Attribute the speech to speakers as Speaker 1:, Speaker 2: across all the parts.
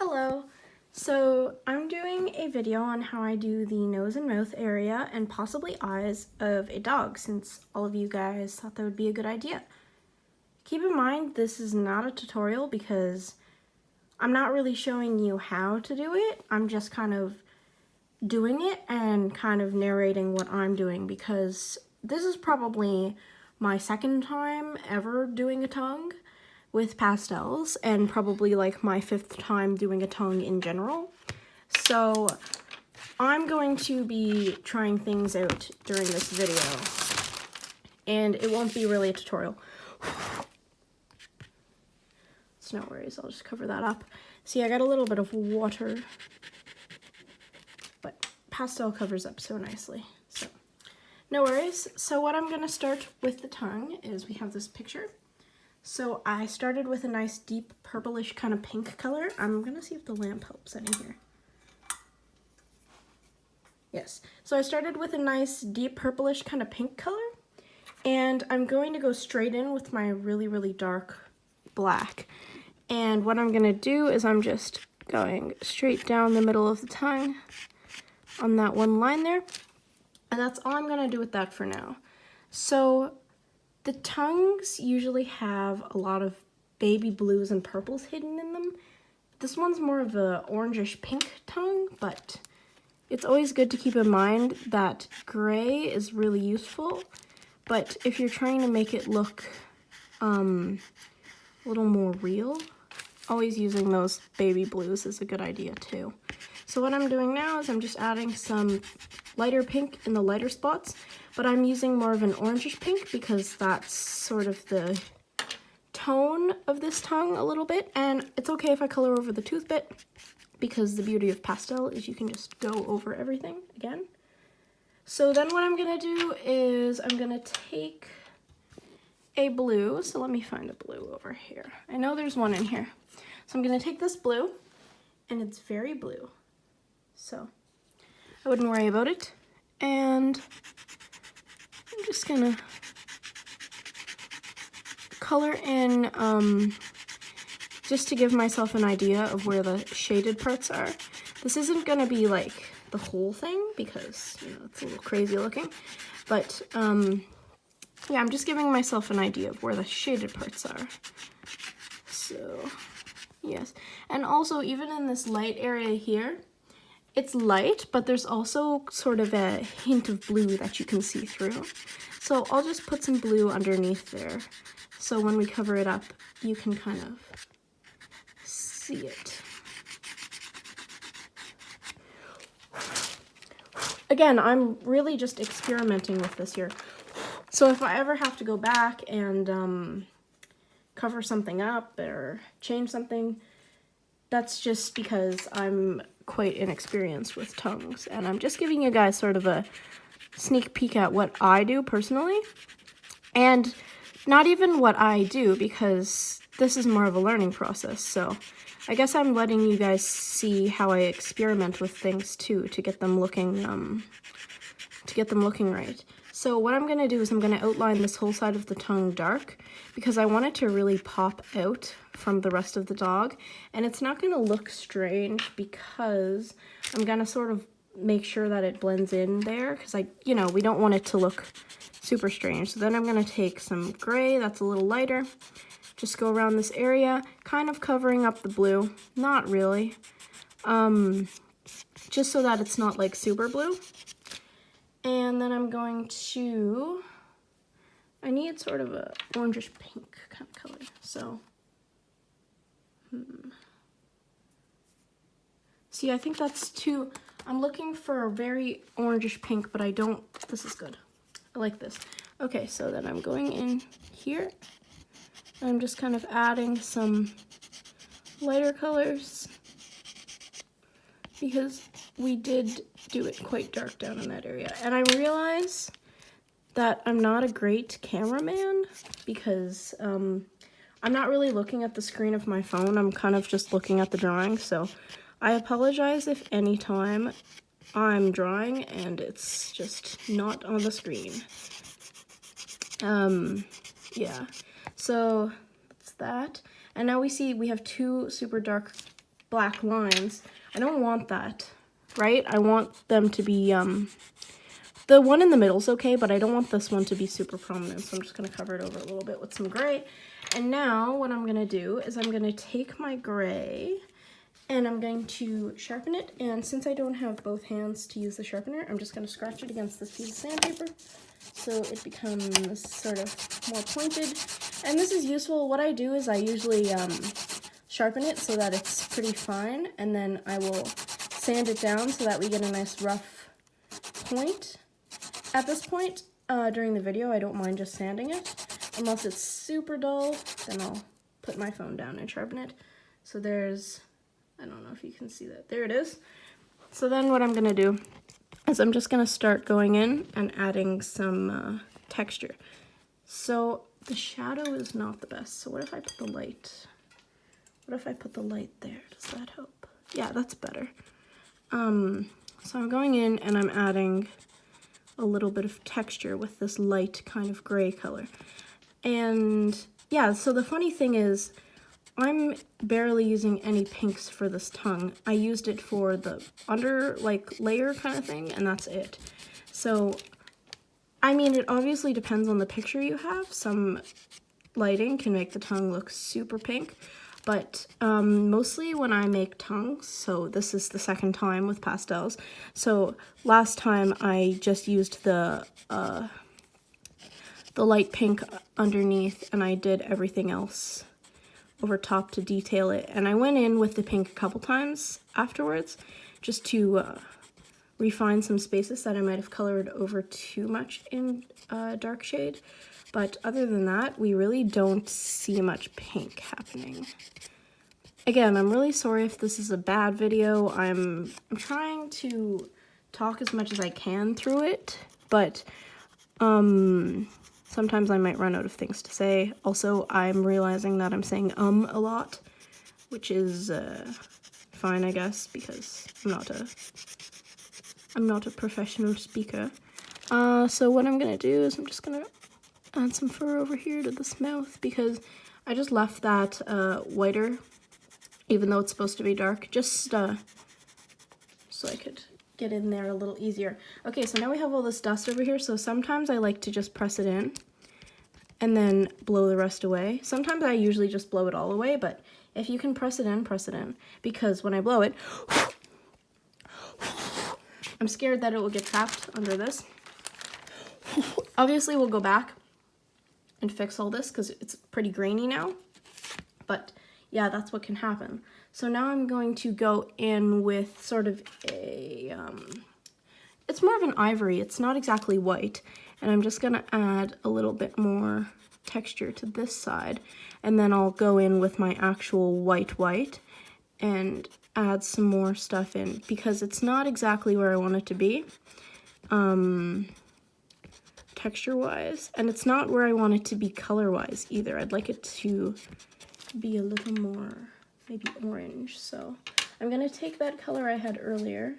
Speaker 1: Hello. So I'm doing a video on how I do the nose and mouth area and possibly eyes of a dog, since all of you guys thought that would be a good idea. Keep in mind this is not a tutorial because I'm not really showing you how to do it. I'm just kind of doing it and kind of narrating what I'm doing, because this is probably my second time ever doing a tongue with pastels, and probably like my 5th time doing a tongue in general. So I'm going to be trying things out during this video, and it won't be really a tutorial. It's no worries, I'll just cover that up. See, I got a little bit of water, but pastel covers up so nicely, so no worries. So what I'm gonna start with the tongue is we have this picture. So I started with a nice deep purplish kind of pink color. I'm gonna see if the lamp helps any here. Yes, so I started with a nice deep purplish kind of pink color, and I'm going to go straight in with my really dark black. And what I'm gonna do is I'm just going straight down the middle of the tongue on that one line there, and that's all I'm gonna do with that for now. So the tongues usually have a lot of baby blues and purples hidden in them. This one's more of a orangish pink tongue, but it's always good to keep in mind that gray is really useful, but if you're trying to make it look a little more real, always using those baby blues is a good idea too. So what I'm doing now is I'm just adding some lighter pink in the lighter spots, but I'm using more of an orangish pink because that's sort of the tone of this tongue a little bit. And it's okay if I color over the tooth bit, because the beauty of pastel is you can just go over everything again. So then what I'm gonna do is I'm gonna take a blue. So let me find a blue over here. I know there's one in here. So I'm gonna take this blue, and it's very blue, so I wouldn't worry about it. And I'm just gonna color in just to give myself an idea of where the shaded parts are. This isn't gonna be like the whole thing because, you know, it's a little crazy looking, but yeah, I'm just giving myself an idea of where the shaded parts are. So yes, and also even in this light area here, it's light, but there's also sort of a hint of blue that you can see through. So I'll just put some blue underneath there, so when we cover it up, you can kind of see it. Again, I'm really just experimenting with this here. So if I ever have to go back and cover something up or change something, that's just because I'm quite inexperienced with tongues, and I'm just giving you guys sort of a sneak peek at what I do personally, and not even what I do, because this is more of a learning process. So I guess I'm letting you guys see how I experiment with things too, to get them looking right. So what I'm gonna do is I'm gonna outline this whole side of the tongue dark, because I want it to really pop out from the rest of the dog, and it's not gonna look strange because I'm gonna sort of make sure that it blends in there, because we don't want it to look super strange. So then I'm gonna take some gray that's a little lighter, just go around this area, kind of covering up the blue, not really, just so that it's not like super blue. And then I'm going to, I need sort of a orangish pink kind of color, so, See, I think that's too, I'm looking for a very orangish pink, but I don't, this is good. I like this. Okay, so then I'm going in here, and I'm just kind of adding some lighter colors, because we did do it quite dark down in that area. And I realize that I'm not a great cameraman, because I'm not really looking at the screen of my phone. I'm kind of just looking at the drawing, so I apologize if any time I'm drawing and it's just not on the screen. Yeah, so that's that. And now we see we have two super dark black lines. I don't want that, right? I want them to be, the one in the middle is okay, but I don't want this one to be super prominent, so I'm just gonna cover it over a little bit with some gray. And now what I'm gonna do is I'm gonna take my gray and I'm going to sharpen it, and since I don't have both hands to use the sharpener, I'm just gonna scratch it against this piece of sandpaper so it becomes sort of more pointed. And this is useful. What I do is I usually sharpen it so that it's pretty fine, and then I will sand it down so that we get a nice rough point. At this point during the video, I don't mind just sanding it. Unless it's super dull, then I'll put my phone down and sharpen it. So there's, I don't know if you can see that. There it is. So then what I'm gonna do is I'm just gonna start going in and adding some texture. So the shadow is not the best. So what if I put the light? What if I put the light there? Does that help? Yeah, that's better. So I'm going in and I'm adding a little bit of texture with this light kind of gray color. And yeah, so the funny thing is I'm barely using any pinks for this tongue. I used it for the under like layer kind of thing, and that's it. So I mean, it obviously depends on the picture you have. Some lighting can make the tongue look super pink, but mostly when I make tongues, so this is the second time with pastels. So last time I just used the light pink underneath, and I did everything else over top to detail it. And I went in with the pink a couple times afterwards just to refine some spaces that I might have colored over too much in dark shade. But other than that, we really don't see much pink happening. Again, I'm really sorry if this is a bad video. I'm trying to talk as much as I can through it, but sometimes I might run out of things to say. Also, I'm realizing that I'm saying a lot, which is fine, I guess, because I'm not a professional speaker. So what I'm gonna do is I'm just gonna add some fur over here to this mouth, because I just left that whiter, even though it's supposed to be dark, just so I could get in there a little easier. Okay, so now we have all this dust over here, so sometimes I like to just press it in and then blow the rest away. Sometimes I usually just blow it all away, but if you can press it in, because when I blow it, I'm scared that it will get trapped under this. Obviously, we'll go back and fix all this because it's pretty grainy now, but yeah, that's what can happen. So now I'm going to go in with sort of a, it's more of an ivory, it's not exactly white, and I'm just gonna add a little bit more texture to this side, and then I'll go in with my actual white and add some more stuff in, because it's not exactly where I want it to be, texture-wise, and it's not where I want it to be color-wise either. I'd like it to be a little more, maybe orange. So I'm gonna take that color I had earlier,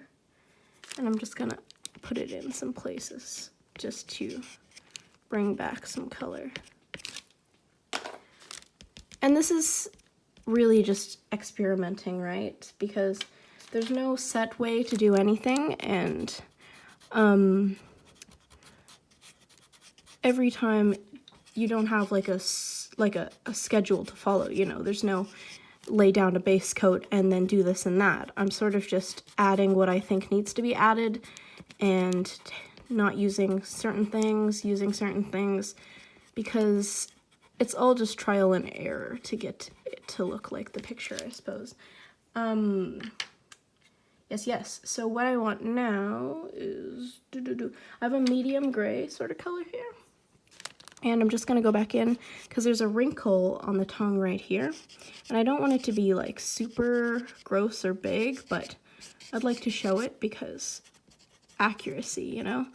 Speaker 1: and I'm just gonna put it in some places just to bring back some color. And this is really just experimenting, right? Because there's no set way to do anything, and every time you don't have like a schedule to follow, you know, there's no lay down a base coat and then do this and that. I'm sort of just adding what I think needs to be added and not using certain things, using certain things, because it's all just trial and error to get it to look like the picture, I suppose. Yes. So what I want now is, I have a medium gray sort of color here. And I'm just gonna go back in because there's a wrinkle on the tongue right here. And I don't want it to be like super gross or big, but I'd like to show it because accuracy, you know?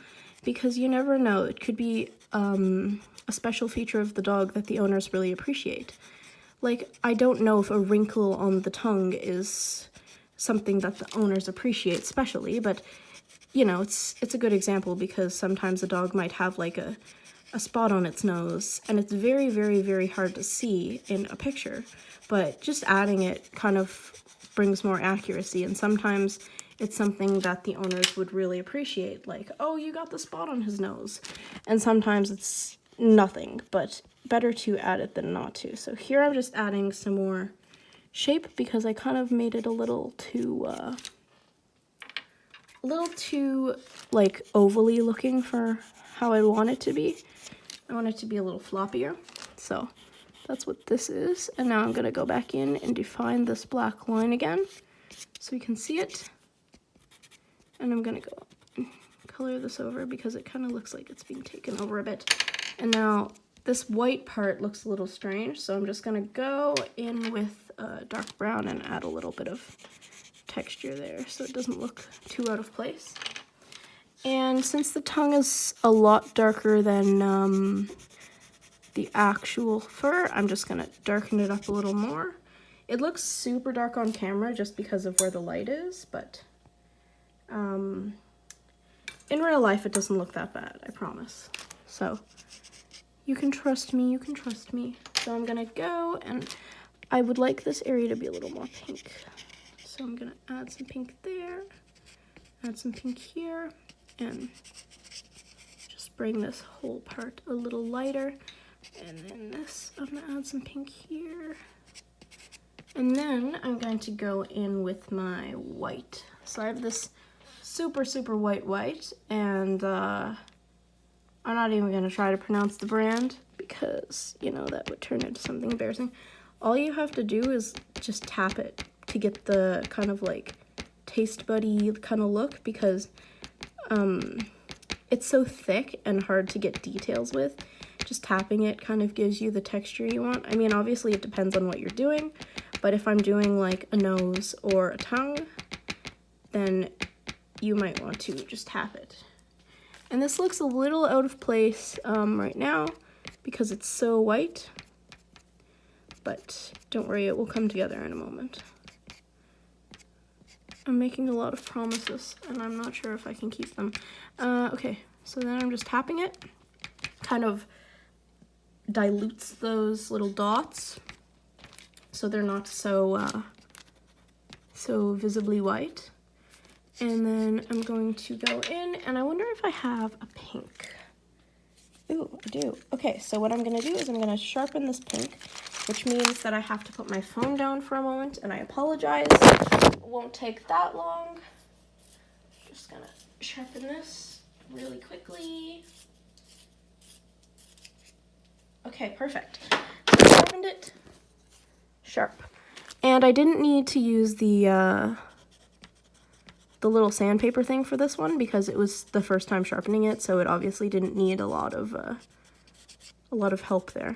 Speaker 1: Because you never know, it could be a special feature of the dog that the owners really appreciate. Like, I don't know if a wrinkle on the tongue is something that the owners appreciate specially, but you know, it's a good example because sometimes a dog might have like a spot on its nose, and it's very, very, very hard to see in a picture, but just adding it kind of brings more accuracy, and sometimes it's something that the owners would really appreciate, like, oh, you got the spot on his nose. And sometimes it's nothing, but better to add it than not to. So here I'm just adding some more shape because I kind of made it a little too like ovally looking for how I want it to be. I want it to be a little floppier. So that's what this is. And now I'm gonna go back in and define this black line again so you can see it. And I'm gonna go color this over because it kind of looks like it's being taken over a bit. And now this white part looks a little strange, so I'm just gonna go in with dark brown and add a little bit of texture there so it doesn't look too out of place. And since the tongue is a lot darker than the actual fur, I'm just gonna darken it up a little more. It looks super dark on camera just because of where the light is, but in real life it doesn't look that bad, I promise. So you can trust me, you can trust me. So I'm gonna go, and I would like this area to be a little more pink. So I'm gonna add some pink there, add some pink here, and just bring this whole part a little lighter. And then this, I'm gonna add some pink here. And then I'm going to go in with my white. So I have this super white, and I'm not even gonna try to pronounce the brand because, you know, that would turn into something embarrassing. All you have to do is just tap it to get the kind of like taste buddy kind of look, because it's so thick and hard to get details with. Just tapping it kind of gives you the texture you want. I mean, obviously it depends on what you're doing, but if I'm doing like a nose or a tongue, then you might want to just tap it. And this looks a little out of place right now because it's so white, but don't worry, it will come together in a moment. I'm making a lot of promises and I'm not sure if I can keep them. Okay, so then I'm just tapping it, kind of dilutes those little dots so they're not so so visibly white. And then I'm going to go in, and I wonder if I have a pink. Ooh, I do. Okay, so what I'm gonna do is I'm gonna sharpen this pink, which means that I have to put my phone down for a moment, and I apologize. It won't take that long. Just gonna sharpen this really quickly. Okay, perfect. So I sharpened it. Sharp. And I didn't need to use the little sandpaper thing for this one because it was the first time sharpening it, so it obviously didn't need a lot of help there.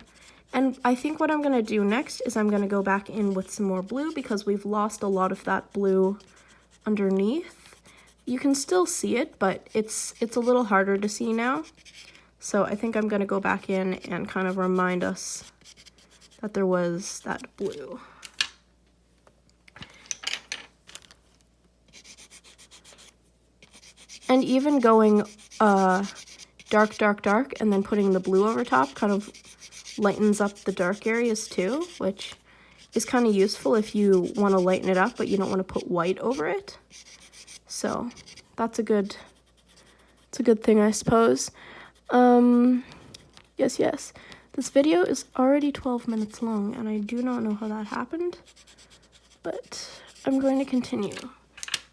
Speaker 1: And I think what I'm gonna do next is I'm gonna go back in with some more blue because we've lost a lot of that blue underneath. You can still see it, but it's a little harder to see now. So I think I'm gonna go back in and kind of remind us that there was that blue. And even going dark, and then putting the blue over top kind of lightens up the dark areas too, which is kind of useful if you want to lighten it up, but you don't want to put white over it. So that's a good thing, I suppose. Yes. This video is already 12 minutes long, and I do not know how that happened, but I'm going to continue.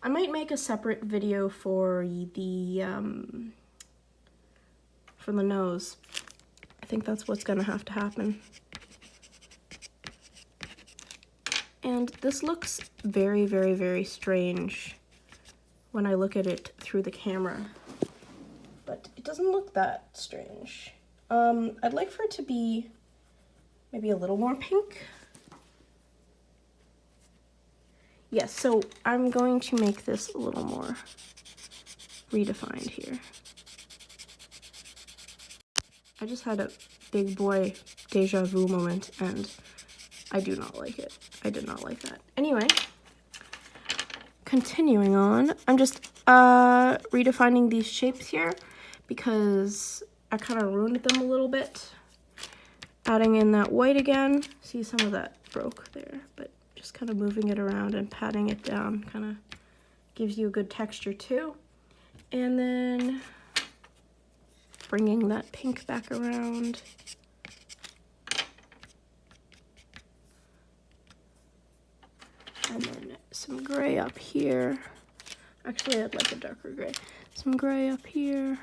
Speaker 1: I might make a separate video for the nose. I think that's what's gonna have to happen. And this looks very strange when I look at it through the camera, but it doesn't look that strange. I'd like for it to be maybe a little more pink. Yes, so I'm going to make this a little more redefined here. I just had a big boy deja vu moment, and I do not like it. I did not like that. Anyway, continuing on, I'm just redefining these shapes here because I kind of ruined them a little bit. Adding in that white again. See, some of that broke there, but Just kind of moving it around and patting it down kind of gives you a good texture too. And then bringing that pink back around. And then some gray up here. Actually, I'd like a darker gray. Some gray up here.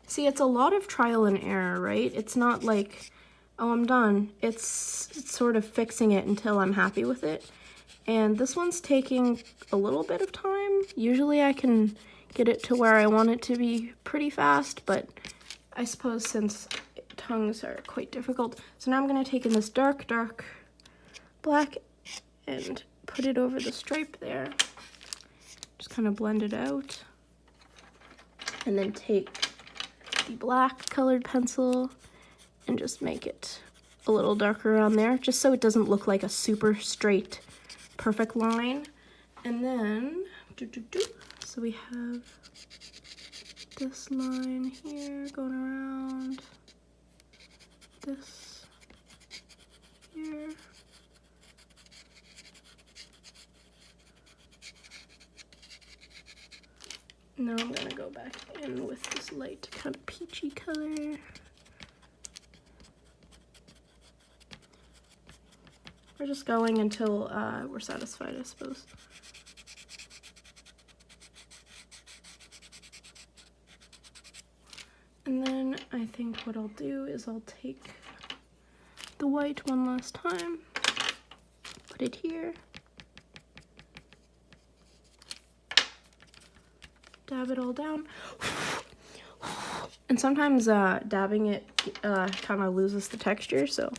Speaker 1: See, it's a lot of trial and error, right? It's not like, oh, I'm done. It's sort of fixing it until I'm happy with it. And this one's taking a little bit of time. Usually I can get it to where I want it to be pretty fast, but I suppose since tongues are quite difficult. So now I'm gonna take in this dark black and put it over the stripe there. Just kind of blend it out. And then take the black colored pencil and just make it a little darker around there, just so it doesn't look like a super straight, perfect line. And then, so we have this line here going around, this here. Now I'm gonna go back in with this light kind of peachy color. We're just going until we're satisfied, I suppose. And then I think what I'll do is I'll take the white one last time, put it here. Dab it all down. And sometimes dabbing it kind of loses the texture, so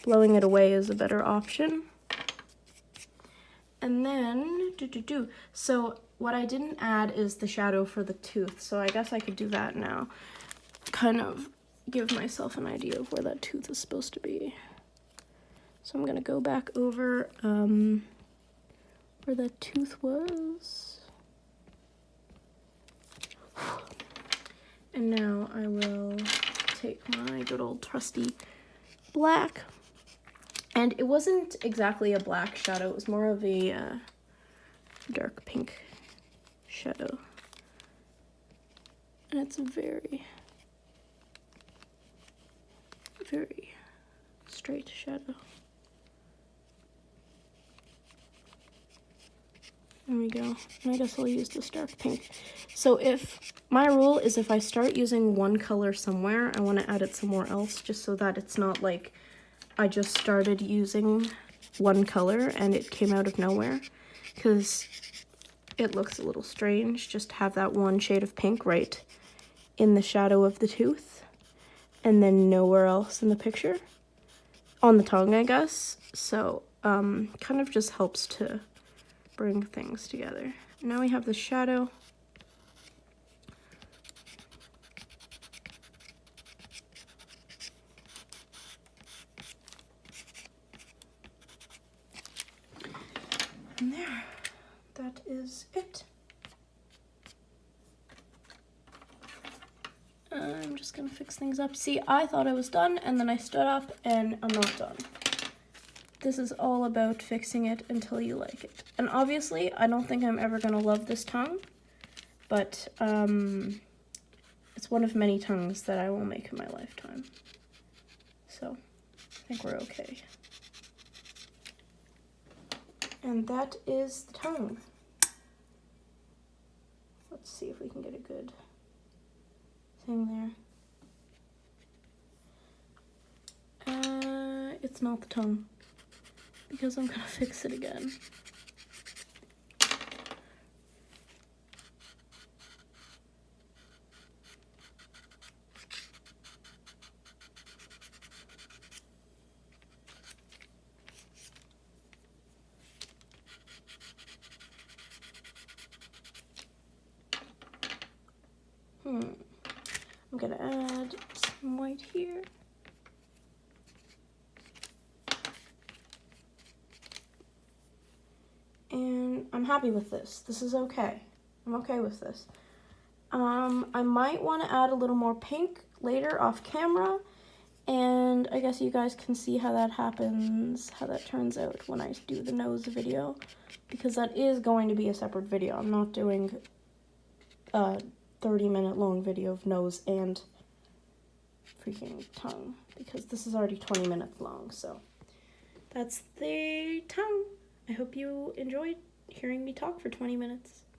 Speaker 1: blowing it away is a better option. And then, so what I didn't add is the shadow for the tooth, so I guess I could do that now. Kind of give myself an idea of where that tooth is supposed to be. So I'm gonna go back over where that tooth was. And now I will take my good old trusty black. And it wasn't exactly a black shadow, it was more of a dark pink shadow. And it's a very, very straight shadow. There we go. And I guess I'll use this dark pink. So if my rule is if I start using one color somewhere, I want to add it somewhere else, just so that it's not like I just started using one color and it came out of nowhere, because it looks a little strange just to have that one shade of pink right in the shadow of the tooth and then nowhere else in the picture. On the tongue, I guess. So kind of just helps to bring things together. Now we have the shadow. And there, that is it. I'm just gonna fix things up. See, I thought I was done and then I stood up and I'm not done. This is all about fixing it until you like it. And obviously, I don't think I'm ever gonna love this tongue, but it's one of many tongues that I will make in my lifetime. So, I think we're okay. And that is the tongue. Let's see if we can get a good thing there. It's not the tongue, because I'm gonna fix it again. I'm gonna add some white here. And I'm happy with this. This is okay. I'm okay with this. I might want to add a little more pink later off camera, And I guess you guys can see how that happens, how that turns out when I do the nose video, because that is going to be a separate video. I'm not doing a 30-minute long video of nose and freaking tongue, because this is already 20 minutes long. So that's the tongue. I hope you enjoyed hearing me talk for 20 minutes.